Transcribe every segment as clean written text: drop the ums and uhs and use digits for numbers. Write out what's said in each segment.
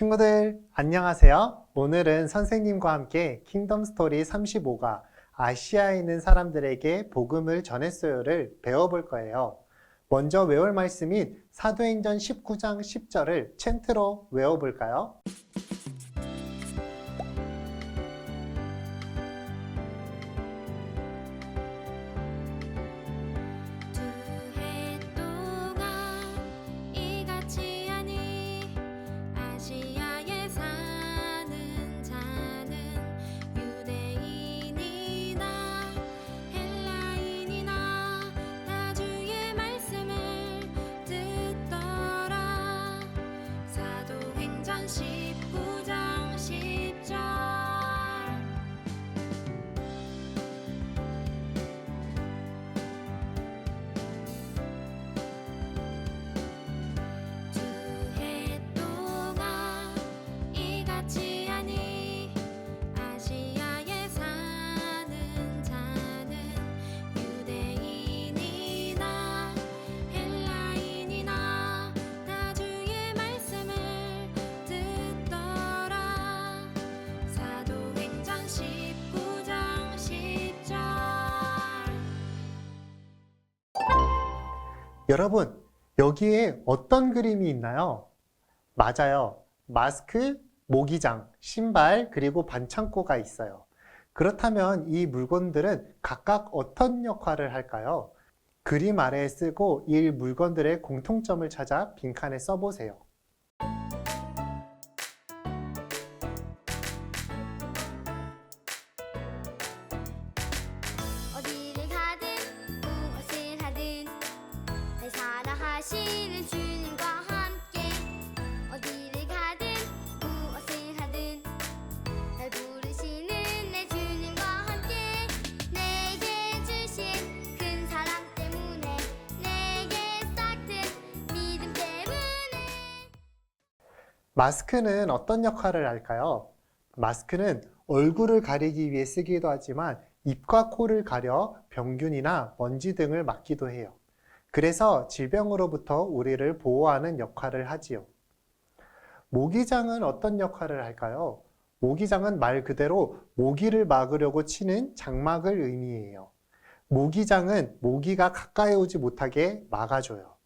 친구들 안녕하세요. 오늘은 선생님과 함께 킹덤 스토리 35가 아시아에 있는 사람들에게 복음을 전했어요를 배워볼 거예요. 먼저 외울 말씀인 사도행전 19장 10절을 챈트로 외워볼까요? 여러분, 여기에 어떤 그림이 있나요? 맞아요. 마스크, 모기장, 신발, 그리고 반창고가 있어요. 그렇다면 이 물건들은 각각 어떤 역할을 할까요? 그림 아래에 쓰고 이 물건들의 공통점을 찾아 빈칸에 써보세요. 어디를 가든 무엇을 하든 날 살아하시는 주님과 함께 어디를 가든 무엇을 하든 날 부르시는 내 주님과 함께 내게 주신 큰 사랑 때문에 내게 싹튼 믿음 때문에. 마스크는 어떤 역할을 할까요? 마스크는 얼굴을 가리기 위해 쓰기도 하지만 입과 코를 가려 병균이나 먼지 등을 막기도 해요. 그래서 질병으로부터 우리를 보호하는 역할을 하지요. 모기장은 어떤 역할을 할까요? 모기장은 말 그대로 모기를 막으려고 치는 장막을 의미해요. 모기장은 모기가 가까이 오지 못하게 막아줘요.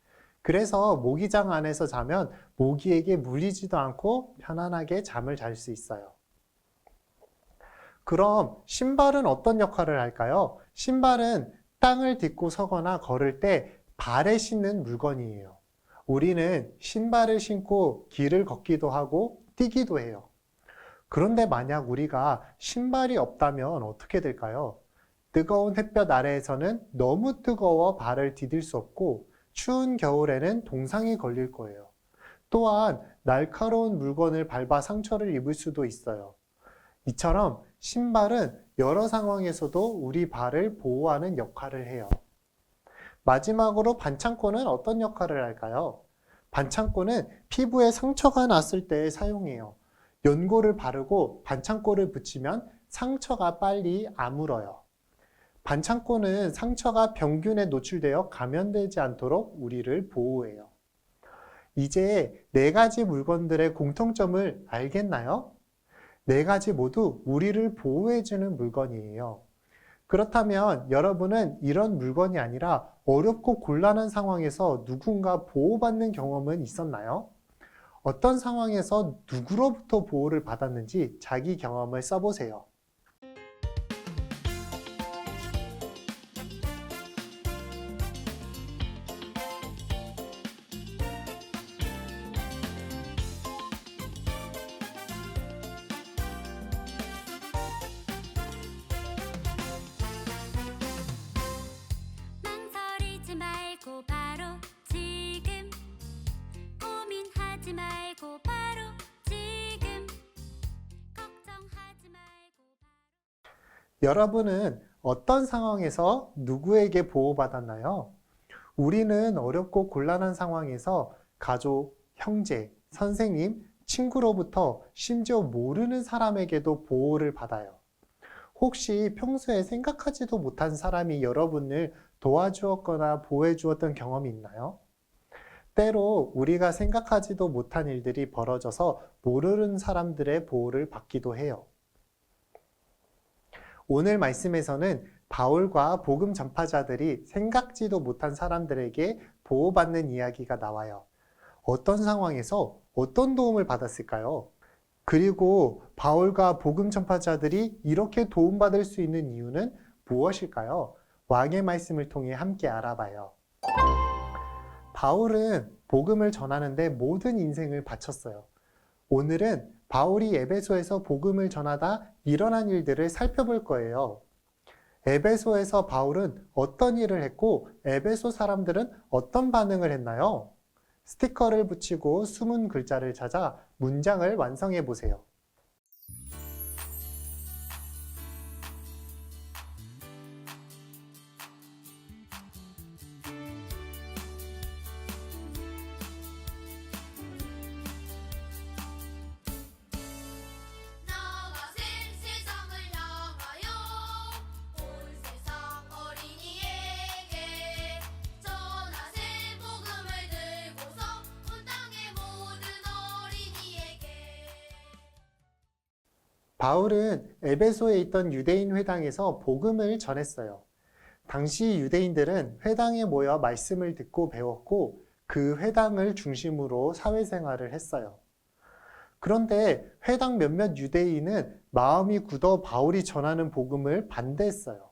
그래서 모기장 안에서 자면 모기에게 물리지도 않고 편안하게 잠을 잘 수 있어요. 그럼 신발은 어떤 역할을 할까요? 신발은 땅을 딛고 서거나 걸을 때 발에 신는 물건이에요. 우리는 신발을 신고 길을 걷기도 하고 뛰기도 해요. 그런데 만약 우리가 신발이 없다면 어떻게 될까요? 뜨거운 햇볕 아래에서는 너무 뜨거워 발을 디딜 수 없고 추운 겨울에는 동상이 걸릴 거예요. 또한 날카로운 물건을 밟아 상처를 입을 수도 있어요. 이처럼 신발은 여러 상황에서도 우리 발을 보호하는 역할을 해요. 마지막으로 반창고는 어떤 역할을 할까요? 반창고는 피부에 상처가 났을 때 사용해요. 연고를 바르고 반창고를 붙이면 상처가 빨리 아물어요. 반창고는 상처가 병균에 노출되어 감염되지 않도록 우리를 보호해요. 이제 네 가지 물건들의 공통점을 알겠나요? 네 가지 모두 우리를 보호해주는 물건이에요. 그렇다면 여러분은 이런 물건이 아니라 어렵고 곤란한 상황에서 누군가 보호받는 경험은 있었나요? 어떤 상황에서 누구로부터 보호를 받았는지 자기 경험을 써보세요. 망설이지 말고 바로 지금 고민하지 말고 바로 지금 걱정하지 말고 여러분은 어떤 상황에서 누구에게 보호받았나요? 우리는 어렵고 곤란한 상황에서 가족, 형제, 선생님, 친구로부터 심지어 모르는 사람에게도 보호를 받아요. 혹시 평소에 생각하지도 못한 사람이 여러분을 도와주었거나 보호해 주었던 경험이 있나요? 때로 우리가 생각하지도 못한 일들이 벌어져서 모르는 사람들의 보호를 받기도 해요. 오늘 말씀에서는 바울과 복음 전파자들이 생각지도 못한 사람들에게 보호받는 이야기가 나와요. 어떤 상황에서 어떤 도움을 받았을까요? 그리고 바울과 복음 전파자들이 이렇게 도움받을 수 있는 이유는 무엇일까요? 왕의 말씀을 통해 함께 알아봐요. 바울은 복음을 전하는데 모든 인생을 바쳤어요. 오늘은 바울이 에베소에서 복음을 전하다 일어난 일들을 살펴볼 거예요. 에베소에서 바울은 어떤 일을 했고 에베소 사람들은 어떤 반응을 했나요? 스티커를 붙이고 숨은 글자를 찾아 문장을 완성해 보세요. 나가신 세상을 향하여 온 세상 어린이에게 전하신 복음을 들고서 온 땅의 모든 어린이에게. 바울은 에베소에 있던 유대인 회당에서 복음을 전했어요. 당시 유대인들은 회당에 모여 말씀을 듣고 배웠고 그 회당을 중심으로 사회생활을 했어요. 그런데 회당 몇몇 유대인은 마음이 굳어 바울이 전하는 복음을 반대했어요.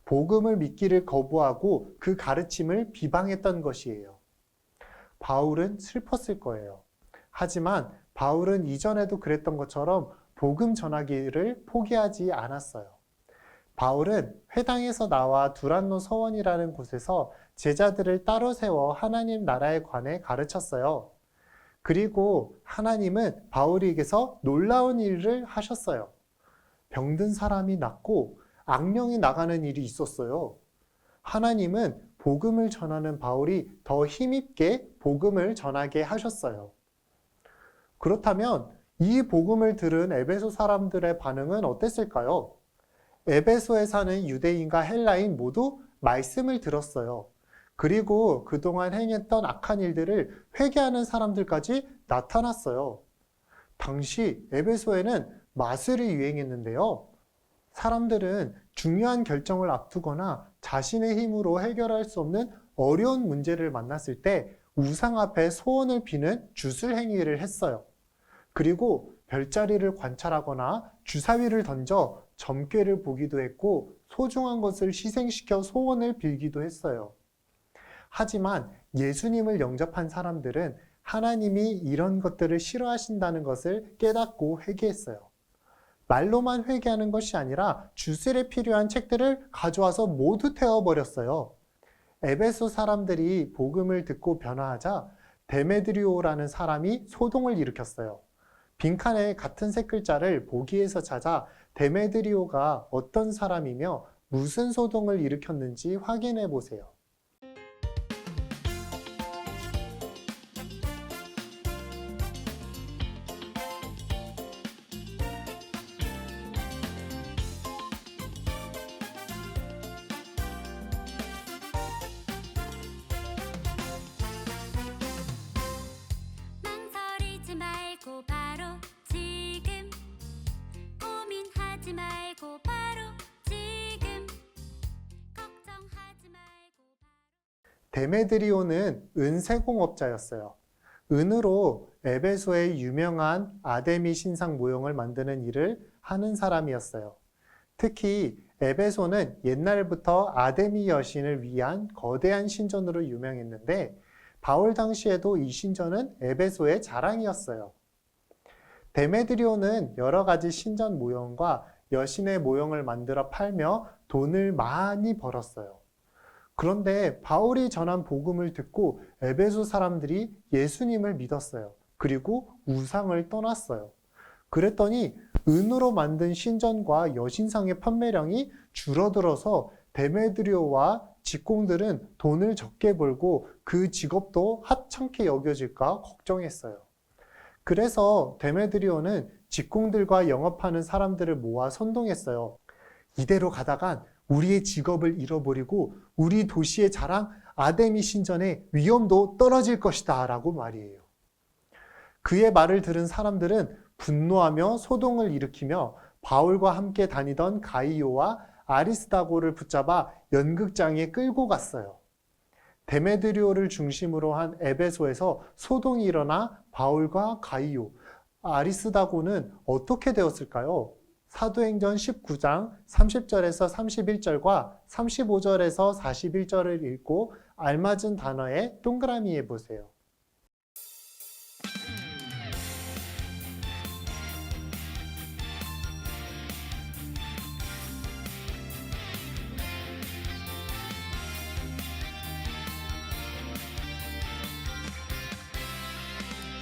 복음을 믿기를 거부하고 그 가르침을 비방했던 것이에요. 바울은 슬펐을 거예요. 하지만 바울은 이전에도 그랬던 것처럼 복음 전하기를 포기하지 않았어요. 바울은 회당에서 나와 두란노 서원이라는 곳에서 제자들을 따로 세워 하나님 나라에 관해 가르쳤어요. 그리고 하나님은 바울에게서 놀라운 일을 하셨어요. 병든 사람이 낫고 악령이 나가는 일이 있었어요. 하나님은 복음을 전하는 바울이 더 힘있게 복음을 전하게 하셨어요. 그렇다면 이 복음을 들은 에베소 사람들의 반응은 어땠을까요? 에베소에 사는 유대인과 헬라인 모두 말씀을 들었어요. 그리고 그동안 행했던 악한 일들을 회개하는 사람들까지 나타났어요. 당시 에베소에는 마술이 유행했는데요. 사람들은 중요한 결정을 앞두거나 자신의 힘으로 해결할 수 없는 어려운 문제를 만났을 때 우상 앞에 소원을 비는 주술 행위를 했어요. 그리고 별자리를 관찰하거나 주사위를 던져 점괘를 보기도 했고 소중한 것을 희생시켜 소원을 빌기도 했어요. 하지만 예수님을 영접한 사람들은 하나님이 이런 것들을 싫어하신다는 것을 깨닫고 회개했어요. 말로만 회개하는 것이 아니라 주술에 필요한 책들을 가져와서 모두 태워버렸어요. 에베소 사람들이 복음을 듣고 변화하자 데메드리오라는 사람이 소동을 일으켰어요. 빈칸에 같은 색 글자를 보기에서 찾아 데메드리오가 어떤 사람이며 무슨 소동을 일으켰는지 확인해 보세요. 망설이지 말고 바로 지금 고민하지 말고 바로 지금 걱정하지 말고 데메드리오는 은세공업자였어요. 은으로 에베소의 유명한 아데미 신상 모형을 만드는 일을 하는 사람이었어요. 특히 에베소는 옛날부터 아데미 여신을 위한 거대한 신전으로 유명했는데 바울 당시에도 이 신전은 에베소의 자랑이었어요. 데메드리오는 여러 가지 신전 모형과 여신의 모형을 만들어 팔며 돈을 많이 벌었어요. 그런데 바울이 전한 복음을 듣고 에베소 사람들이 예수님을 믿었어요. 그리고 우상을 떠났어요. 그랬더니 은으로 만든 신전과 여신상의 판매량이 줄어들어서 데메드리오와 직공들은 돈을 적게 벌고 그 직업도 하찮게 여겨질까 걱정했어요. 그래서 데메드리오는 직공들과 영업하는 사람들을 모아 선동했어요. 이대로 가다간 우리의 직업을 잃어버리고 우리 도시의 자랑 아데미 신전의 위험도 떨어질 것이다 라고 말이에요. 그의 말을 들은 사람들은 분노하며 소동을 일으키며 바울과 함께 다니던 가이오와 아리스다고를 붙잡아 연극장에 끌고 갔어요. 데메드리오를 중심으로 한 에베소에서 소동이 일어나 바울과 가이오, 아리스다고는 어떻게 되었을까요? 사도행전 19장 30절에서 31절과 35절에서 41절을 읽고 알맞은 단어에 동그라미 해보세요.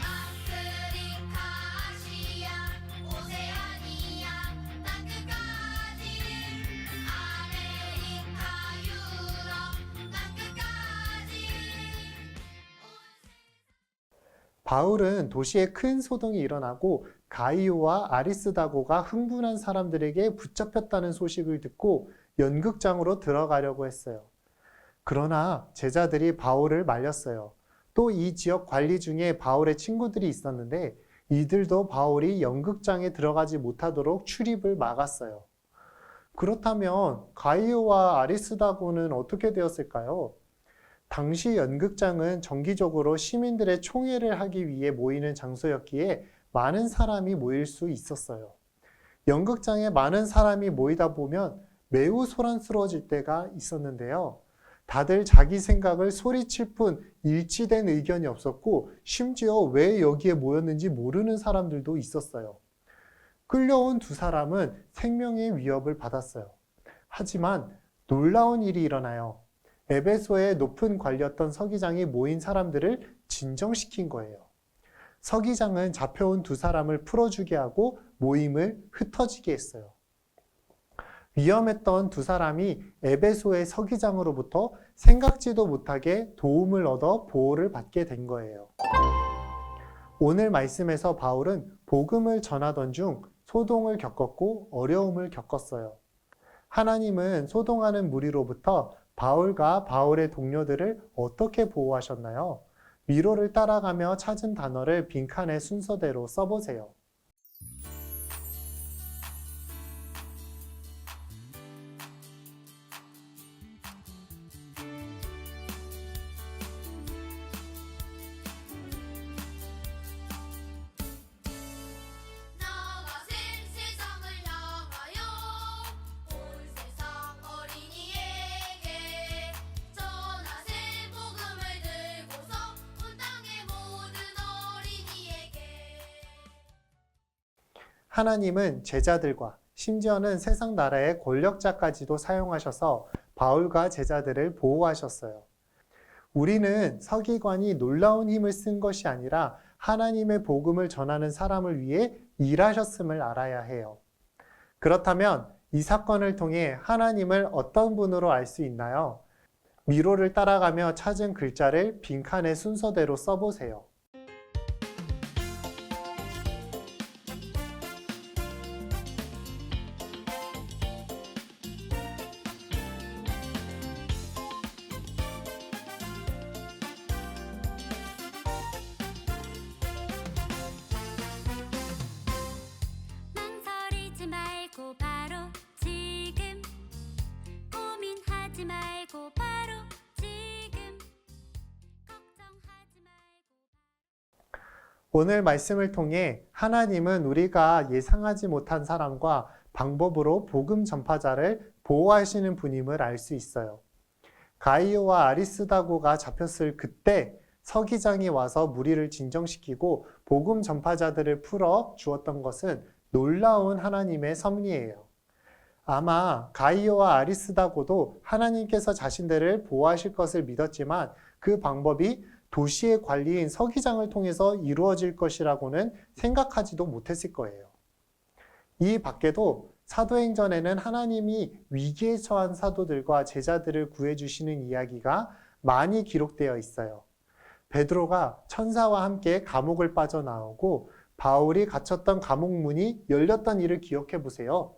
아프리카, 아시아, 오세아니아, 땅끝까지 아메리카, 유럽, 땅끝까지 바울은 도시에 큰 소동이 일어나고 가이오와 아리스다고가 흥분한 사람들에게 붙잡혔다는 소식을 듣고 연극장으로 들어가려고 했어요. 그러나 제자들이 바울을 말렸어요. 또 이 지역 관리 중에 바울의 친구들이 있었는데 이들도 바울이 연극장에 들어가지 못하도록 출입을 막았어요. 그렇다면 가이오와 아리스다고는 어떻게 되었을까요? 당시 연극장은 정기적으로 시민들의 총회를 하기 위해 모이는 장소였기에 많은 사람이 모일 수 있었어요. 연극장에 많은 사람이 모이다 보면 매우 소란스러워질 때가 있었는데요. 다들 자기 생각을 소리칠 뿐 일치된 의견이 없었고 심지어 왜 여기에 모였는지 모르는 사람들도 있었어요. 끌려온 두 사람은 생명의 위협을 받았어요. 하지만 놀라운 일이 일어나요. 에베소의 높은 관리였던 서기장이 모인 사람들을 진정시킨 거예요. 서기장은 잡혀온 두 사람을 풀어주게 하고 모임을 흩어지게 했어요. 위험했던 두 사람이 에베소의 서기장으로부터 생각지도 못하게 도움을 얻어 보호를 받게 된 거예요. 오늘 말씀에서 바울은 복음을 전하던 중 소동을 겪었고 어려움을 겪었어요. 하나님은 소동하는 무리로부터 바울과 바울의 동료들을 어떻게 보호하셨나요? 미로를 따라가며 찾은 단어를 빈칸의 순서대로 써보세요. 나가신 세상을 향하여 온 세상 어린이에게 전하신 복음을 들고서 온 땅의 모든 어린이에게 하나님은 제자들과 심지어는 세상 나라의 권력자까지도 사용하셔서 바울과 제자들을 보호하셨어요. 우리는 서기관이 놀라운 힘을 쓴 것이 아니라 하나님의 복음을 전하는 사람을 위해 일하셨음을 알아야 해요. 그렇다면 이 사건을 통해 하나님을 어떤 분으로 알 수 있나요? 미로를 따라가며 찾은 글자를 빈칸의 순서대로 써보세요. 망설이지 말고 바로 지금 고민하지 말고 바로 지금 걱정하지 말고 오늘 말씀을 통해 하나님은 우리가 예상하지 못한 사람과 방법으로 복음 전파자를 보호하시는 분임을 알 수 있어요. 가이오와 아리스다고가 잡혔을 그때 서기장이 와서 무리를 진정시키고 복음 전파자들을 풀어 주었던 것은 놀라운 하나님의 섭리예요. 아마 가이오와 아리스다고도 하나님께서 자신들을 보호하실 것을 믿었지만 그 방법이 도시의 관리인 서기장을 통해서 이루어질 것이라고는 생각하지도 못했을 거예요. 이 밖에도 사도행전에는 하나님이 위기에 처한 사도들과 제자들을 구해주시는 이야기가 많이 기록되어 있어요. 베드로가 천사와 함께 감옥을 빠져나오고 바울이 갇혔던 감옥 문이 열렸던 일을 기억해 보세요.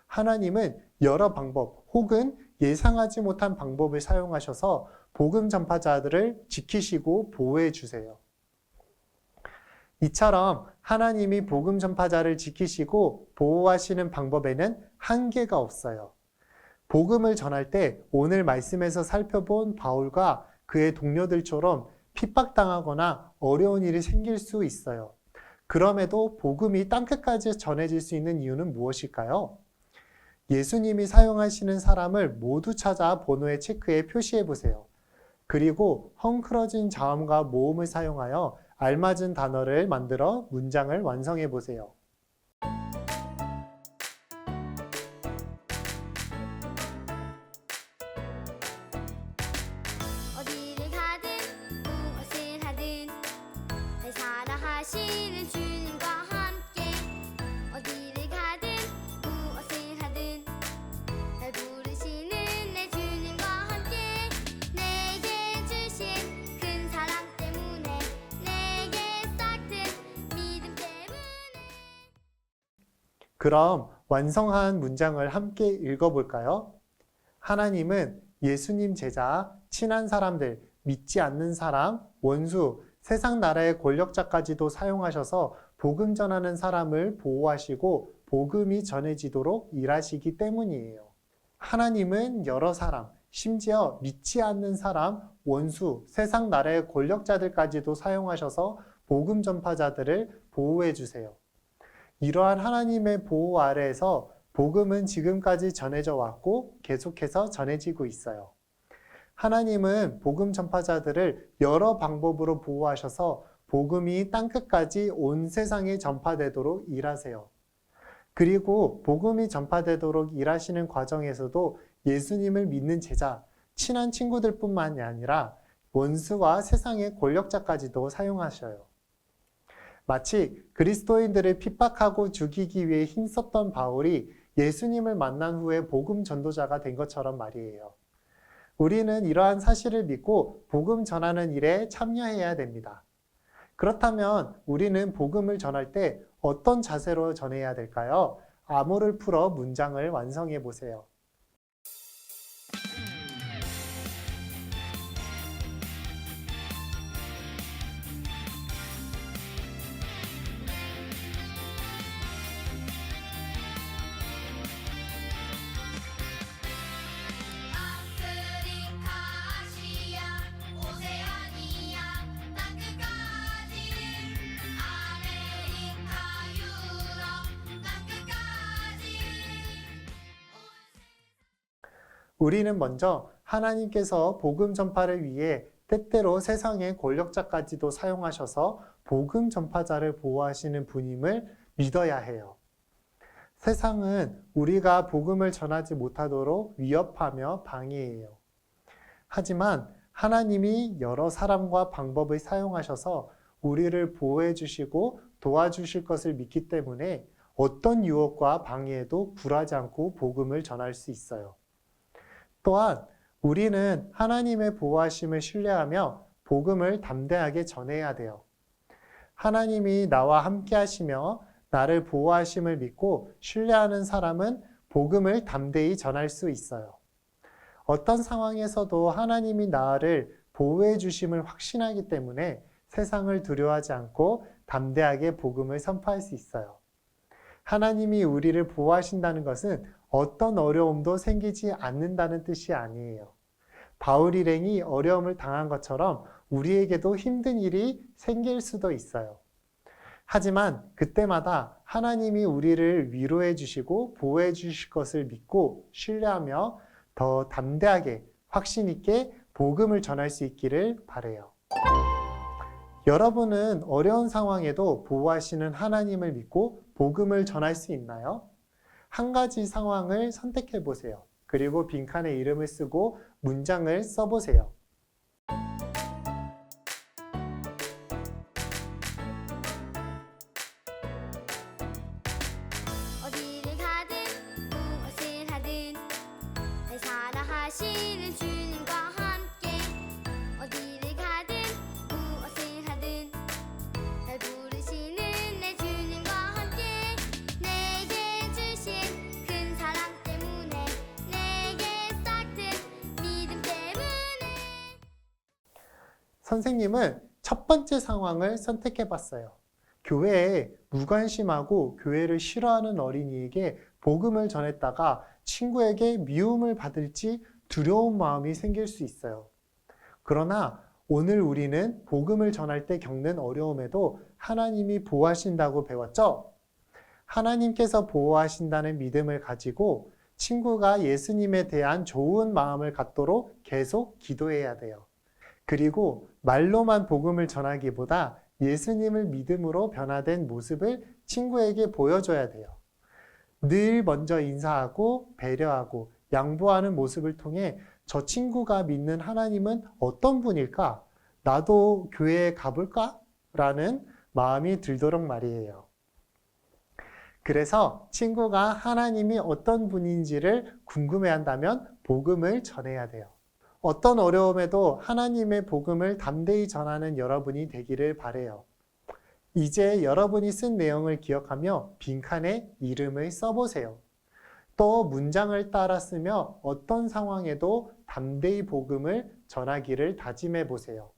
하나님은 여러 방법 혹은 예상하지 못한 방법을 사용하셔서 복음 전파자들을 지키시고 보호해 주세요. 이처럼 하나님이 복음 전파자를 지키시고 보호하시는 방법에는 한계가 없어요. 복음을 전할 때 오늘 말씀에서 살펴본 바울과 그의 동료들처럼 핍박당하거나 어려운 일이 생길 수 있어요. 그럼에도 복음이 땅끝까지 전해질 수 있는 이유는 무엇일까요? 예수님이 사용하시는 사람을 모두 찾아 번호에 체크해 표시해 보세요. 그리고 헝클어진 자음과 모음을 사용하여 알맞은 단어를 만들어 문장을 완성해 보세요. 어디를 가든 무엇을 하든 날 사랑하시는 주님과 함께 어디를 가든 무엇을 하든 날 부르시는 내 주님과 함께 내게 주신 큰 사랑 때문에 내게 싹튼 믿음 때문에 그럼 완성한 문장을 함께 읽어볼까요? 하나님은 예수님 제자, 친한 사람들, 믿지 않는 사람, 원수, 세상 나라의 권력자까지도 사용하셔서 복음 전하는 사람을 보호하시고 복음이 전해지도록 일하시기 때문이에요. 하나님은 여러 사람, 심지어 믿지 않는 사람, 원수, 세상 나라의 권력자들까지도 사용하셔서 복음 전파자들을 보호해 주세요. 이러한 하나님의 보호 아래에서 복음은 지금까지 전해져 왔고 계속해서 전해지고 있어요. 하나님은 복음 전파자들을 여러 방법으로 보호하셔서 복음이 땅끝까지 온 세상에 전파되도록 일하세요. 그리고 복음이 전파되도록 일하시는 과정에서도 예수님을 믿는 제자, 친한 친구들뿐만이 아니라 원수와 세상의 권력자까지도 사용하셔요. 마치 그리스도인들을 핍박하고 죽이기 위해 힘썼던 바울이 예수님을 만난 후에 복음 전도자가 된 것처럼 말이에요. 우리는 이러한 사실을 믿고 복음 전하는 일에 참여해야 됩니다. 그렇다면 우리는 복음을 전할 때 어떤 자세로 전해야 될까요? 암호를 풀어 문장을 완성해 보세요. 아프리카, 아시아, 오세아니아, 땅끝까지 아메리카, 유럽, 땅끝까지 우리는 먼저 하나님께서 복음 전파를 위해 때때로 세상의 권력자까지도 사용하셔서 복음 전파자를 보호하시는 분임을 믿어야 해요. 세상은 우리가 복음을 전하지 못하도록 위협하며 방해해요. 하지만 하나님이 여러 사람과 방법을 사용하셔서 우리를 보호해 주시고 도와주실 것을 믿기 때문에 어떤 유혹과 방해에도 굴하지 않고 복음을 전할 수 있어요. 또한 우리는 하나님의 보호하심을 신뢰하며 복음을 담대하게 전해야 돼요. 하나님이 나와 함께 하시며 나를 보호하심을 믿고 신뢰하는 사람은 복음을 담대히 전할 수 있어요. 어떤 상황에서도 하나님이 나를 보호해 주심을 확신하기 때문에 세상을 두려워하지 않고 담대하게 복음을 선포할 수 있어요. 하나님이 우리를 보호하신다는 것은 어떤 어려움도 생기지 않는다는 뜻이 아니에요. 바울 일행이 어려움을 당한 것처럼 우리에게도 힘든 일이 생길 수도 있어요. 하지만 그때마다 하나님이 우리를 위로해 주시고 보호해 주실 것을 믿고 신뢰하며 더 담대하게 확신 있게 복음을 전할 수 있기를 바라요. 여러분은 어려운 상황에도 보호하시는 하나님을 믿고 복음을 전할 수 있나요? 한 가지 상황을 선택해 보세요. 그리고 빈칸에 이름을 쓰고 문장을 써보세요. 어디를 가든 무엇을 하든 날 사랑하시는 주님과 함께 어디를 가든 무엇을 하든 날 부르시는 내 주님과 함께 내게 주신 큰 사랑 때문에 내게 싹튼 믿음 때문에 선생님은 첫 번째 상황을 선택해 봤어요. 교회에 무관심하고 교회를 싫어하는 어린이에게 복음을 전했다가 친구에게 미움을 받을지 두려운 마음이 생길 수 있어요. 그러나 오늘 우리는 복음을 전할 때 겪는 어려움에도 하나님이 보호하신다고 배웠죠? 하나님께서 보호하신다는 믿음을 가지고 친구가 예수님에 대한 좋은 마음을 갖도록 계속 기도해야 돼요. 그리고 말로만 복음을 전하기보다 예수님을 믿음으로 변화된 모습을 친구에게 보여줘야 돼요. 늘 먼저 인사하고 배려하고 양보하는 모습을 통해 저 친구가 믿는 하나님은 어떤 분일까? 나도 교회에 가볼까? 라는 마음이 들도록 말이에요. 그래서 친구가 하나님이 어떤 분인지를 궁금해한다면 복음을 전해야 돼요. 어떤 어려움에도 하나님의 복음을 담대히 전하는 여러분이 되기를 바라요. 이제 여러분이 쓴 내용을 기억하며 빈칸에 이름을 써보세요. 또 문장을 따라 쓰며 어떤 상황에도 담대히 복음을 전하기를 다짐해 보세요.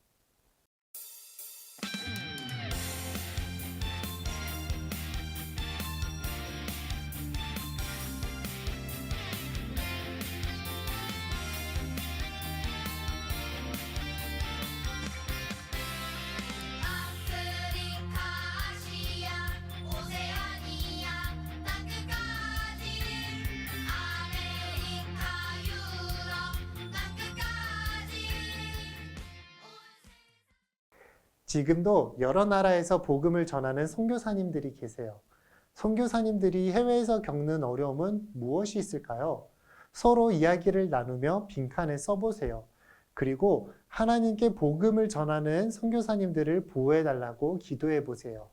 아프리카, 아시아, 오세아니아, 땅끝까지 아메리카, 유럽, 땅끝까지 지금도 여러 나라에서 복음을 전하는 선교사님들이 계세요. 선교사님들이 해외에서 겪는 어려움은 무엇이 있을까요? 서로 이야기를 나누며 빈칸에 써보세요. 그리고 하나님께 복음을 전하는 선교사님들을 보호해달라고 기도해 보세요.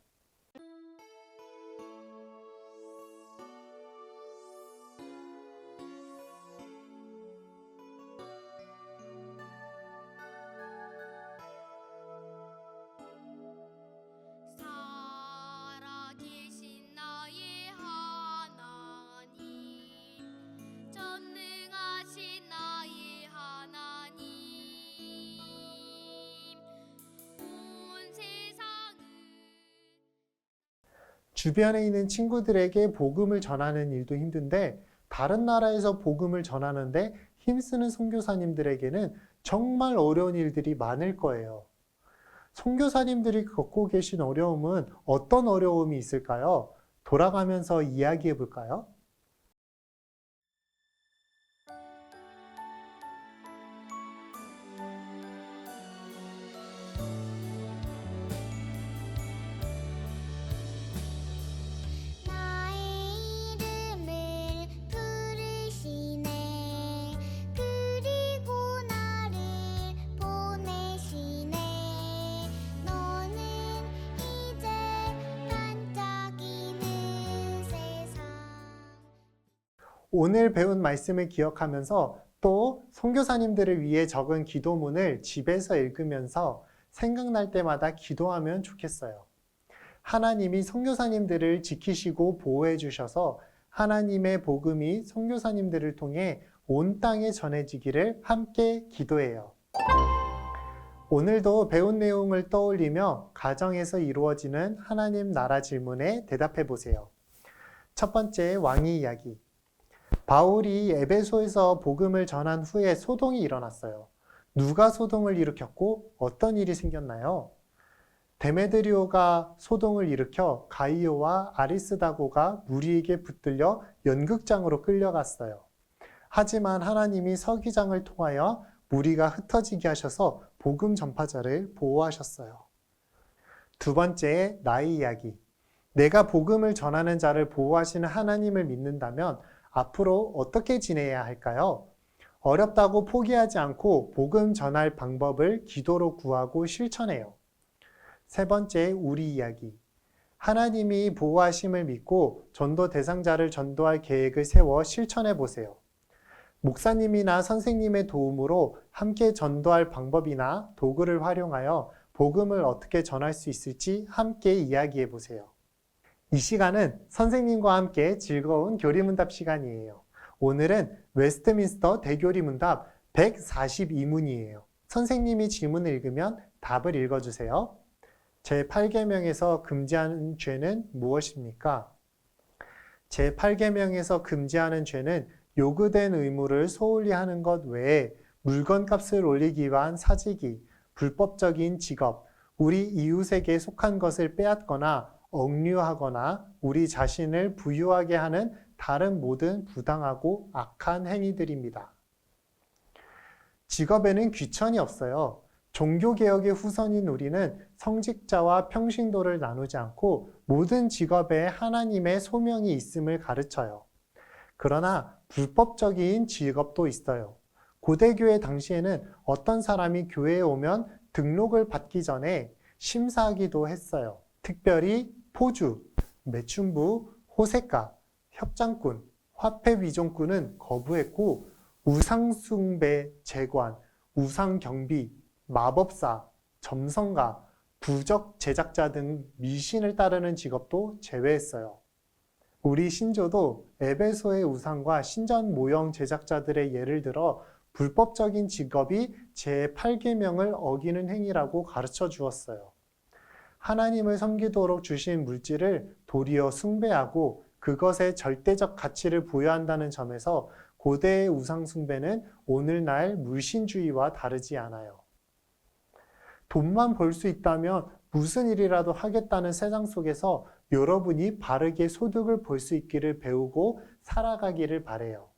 살아계신 나의 하나님, 전능하신 나의 하나님, 온 세상을 주변에 있는 친구들에게 복음을 전하는 일도 힘든데 다른 나라에서 복음을 전하는데 힘쓰는 선교사님들에게는 정말 어려운 일들이 많을 거예요. 선교사님들이 겪고 계신 어려움은 어떤 어려움이 있을까요? 돌아가면서 이야기해 볼까요? 나의 이름을 부르시네. 그리고 나를 보내시네. 너는 이제 반짝이는 세상. 오늘 배운 말씀을 기억하면서 또 선교사님들을 위해 적은 기도문을 집에서 읽으면서 생각날 때마다 기도하면 좋겠어요. 하나님이 선교사님들을 지키시고 보호해 주셔서 하나님의 복음이 선교사님들을 통해 온 땅에 전해지기를 함께 기도해요. 오늘도 배운 내용을 떠올리며 가정에서 이루어지는 하나님 나라 질문에 대답해 보세요. 첫 번째, 왕의 이야기. 바울이 에베소에서 복음을 전한 후에 소동이 일어났어요. 누가 소동을 일으켰고 어떤 일이 생겼나요? 데메드리오가 소동을 일으켜 가이오와 아리스다고가 무리에게 붙들려 연극장으로 끌려갔어요. 하지만 하나님이 서기장을 통하여 무리가 흩어지게 하셔서 복음 전파자를 보호하셨어요. 두 번째, 나의 이야기. 내가 복음을 전하는 자를 보호하시는 하나님을 믿는다면 앞으로 어떻게 지내야 할까요? 어렵다고 포기하지 않고 복음 전할 방법을 기도로 구하고 실천해요. 세 번째, 우리 이야기. 하나님이 보호하심을 믿고 전도 대상자를 전도할 계획을 세워 실천해 보세요. 목사님이나 선생님의 도움으로 함께 전도할 방법이나 도구를 활용하여 복음을 어떻게 전할 수 있을지 함께 이야기해 보세요. 이 시간은 선생님과 함께 즐거운 교리문답 시간이에요. 오늘은 웨스트민스터 대교리문답 142문이에요. 선생님이 질문을 읽으면 답을 읽어주세요. 제8계명에서 금지하는 죄는 무엇입니까? 제8계명에서 금지하는 죄는 요구된 의무를 소홀히 하는 것 외에 물건값을 올리기 위한 사지기, 불법적인 직업, 우리 이웃에게 속한 것을 빼앗거나 억류하거나 우리 자신을 부유하게 하는 다른 모든 부당하고 악한 행위들입니다. 직업에는 귀천이 없어요. 종교개혁의 후손인 우리는 성직자와 평신도를 나누지 않고 모든 직업에 하나님의 소명이 있음을 가르쳐요. 그러나 불법적인 직업도 있어요. 고대교회 당시에는 어떤 사람이 교회에 오면 등록을 받기 전에 심사하기도 했어요. 특별히 포주, 매춘부, 호색가, 협장꾼, 화폐위종꾼은 거부했고 우상숭배 재관, 우상경비, 마법사, 점성가, 부적 제작자 등 미신을 따르는 직업도 제외했어요. 우리 신조도 에베소의 우상과 신전 모형 제작자들의 예를 들어 불법적인 직업이 제8계명을 어기는 행위라고 가르쳐 주었어요. 하나님을 섬기도록 주신 물질을 도리어 숭배하고 그것에 절대적 가치를 부여한다는 점에서 고대의 우상 숭배는 오늘날 물신주의와 다르지 않아요. 돈만 벌 수 있다면 무슨 일이라도 하겠다는 세상 속에서 여러분이 바르게 소득을 벌 수 있기를 배우고 살아가기를 바래요.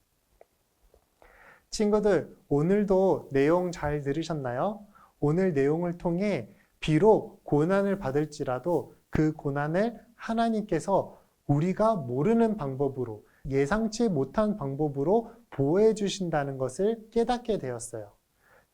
친구들, 오늘도 내용 잘 들으셨나요? 오늘 내용을 통해 비록 고난을 받을지라도 그 고난을 하나님께서 우리가 모르는 방법으로, 예상치 못한 방법으로 보호해 주신다는 것을 깨닫게 되었어요.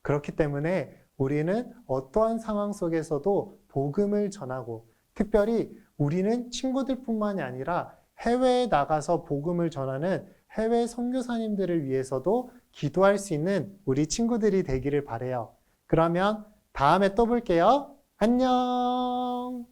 그렇기 때문에 우리는 어떠한 상황 속에서도 복음을 전하고, 특별히 우리는 친구들뿐만이 아니라 해외에 나가서 복음을 전하는 해외 선교사님들을 위해서도 기도할 수 있는 우리 친구들이 되기를 바래요. 그러면 다음에 또 볼게요. 안녕!